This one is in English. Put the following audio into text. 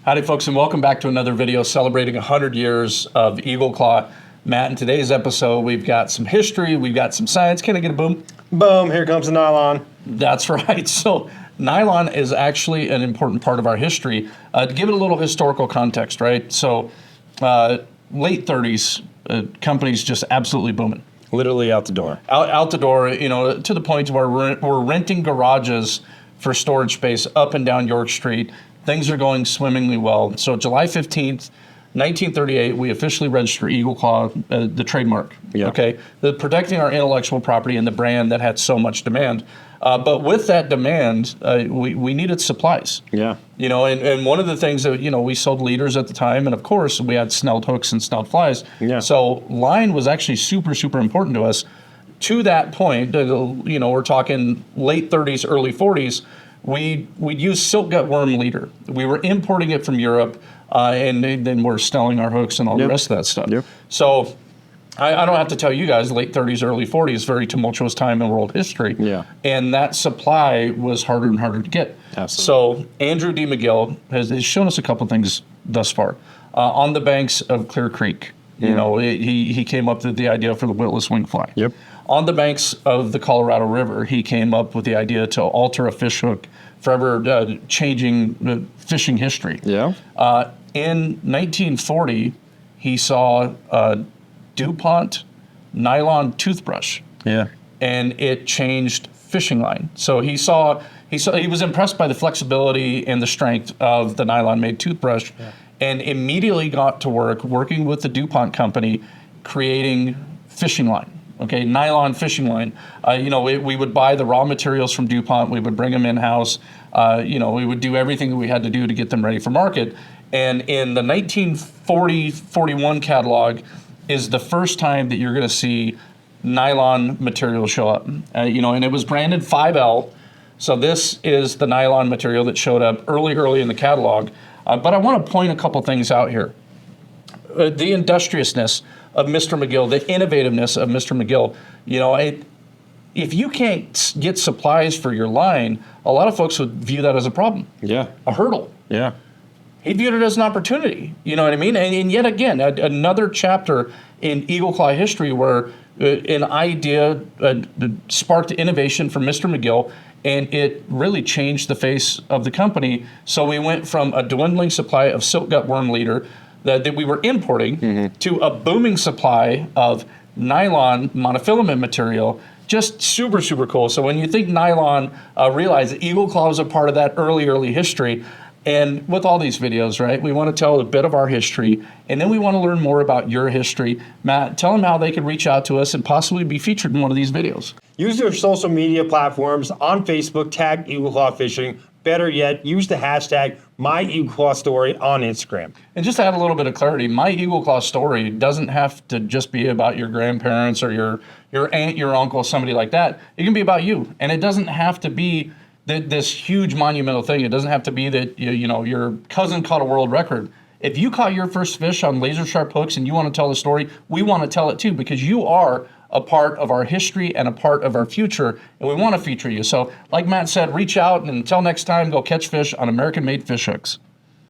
Howdy folks, and welcome back to another video celebrating 100 years of Eagle Claw. Matt, in today's episode, we've got some history, we've got some science. Can I get a boom? Boom, here comes the nylon. That's right. So nylon is actually an important part of our history. To give it a little historical context, right? So late 30s, companies just absolutely booming. Literally out the door. Out the door, you know, to the point where we're renting garages for storage space up and down York Street. Things are going swimmingly well. So July 15th, 1938, we officially register Eagle Claw, the trademark, okay? Protecting our intellectual property and the brand that had so much demand. But with that demand, we needed supplies. Yeah. You know, and one of the things that, you know, we sold leaders at the time, and of course, we had snelled hooks and snelled flies. Yeah. So line was actually super, super important to us. To that point, you know, we're talking late 30s, early 40s, we'd use silk gut worm leader. We were importing it from Europe, and then we're snelling our hooks and all the rest of that stuff. So I don't have to tell you guys, late 30s, early 40s, very tumultuous time in world history. Yeah. And that supply was harder and harder to get. Absolutely. So Andrew D. McGill has shown us a couple things thus far. On the banks of Clear Creek, you know, he came up with the idea for the witless wing fly. On the banks of the Colorado River, he came up with the idea to alter a fish hook, forever changing fishing history. In 1940, he saw a DuPont nylon toothbrush. And it changed fishing line. So he was impressed by the flexibility and the strength of the nylon-made toothbrush, and immediately got to work working with the DuPont company, creating fishing line. Okay, nylon fishing line. You know, we would buy the raw materials from DuPont. We would bring them in-house. You know, we would do everything that we had to do to get them ready for market. And in the 1940-41 catalog is the first time that you're going to see nylon material show up. You know, and it was branded 5L. So this is the nylon material that showed up early in the catalog. But I want to point a couple things out here. The industriousness of Mr. McGill, the innovativeness of Mr. McGill. You know, if you can't get supplies for your line, a lot of folks would view that as a problem. A hurdle. He viewed it as an opportunity. You know what I mean? And yet again, another chapter in Eagle Claw history where an idea sparked innovation from Mr. McGill, and it really changed the face of the company. So we went from a dwindling supply of silk gut worm leader that we were importing to a booming supply of nylon monofilament material. Just super, super cool. So when you think nylon, realize that Eagle Claw was a part of that early history. And with all these videos, right, we want to tell a bit of our history, and then we want to learn more about your history. Matt, tell them how they can reach out to us and possibly be featured in one of these videos. Use your social media platforms. On Facebook, tag Eagle Claw Fishing. Better yet, use the hashtag #MyEagleClawStory on Instagram. And just to add a little bit of clarity, My Eagle Claw Story doesn't have to just be about your grandparents or your aunt, your uncle, somebody like that. It can be about you, and it doesn't have to be this huge monumental thing. It doesn't have to be that you know your cousin caught a world record. If you caught your first fish on laser sharp hooks and you want to tell the story, we want to tell it too, because you are a part of our history and a part of our future, and we want to feature you. So like Matt said, reach out, and until next time, go catch fish on American-made fish hooks.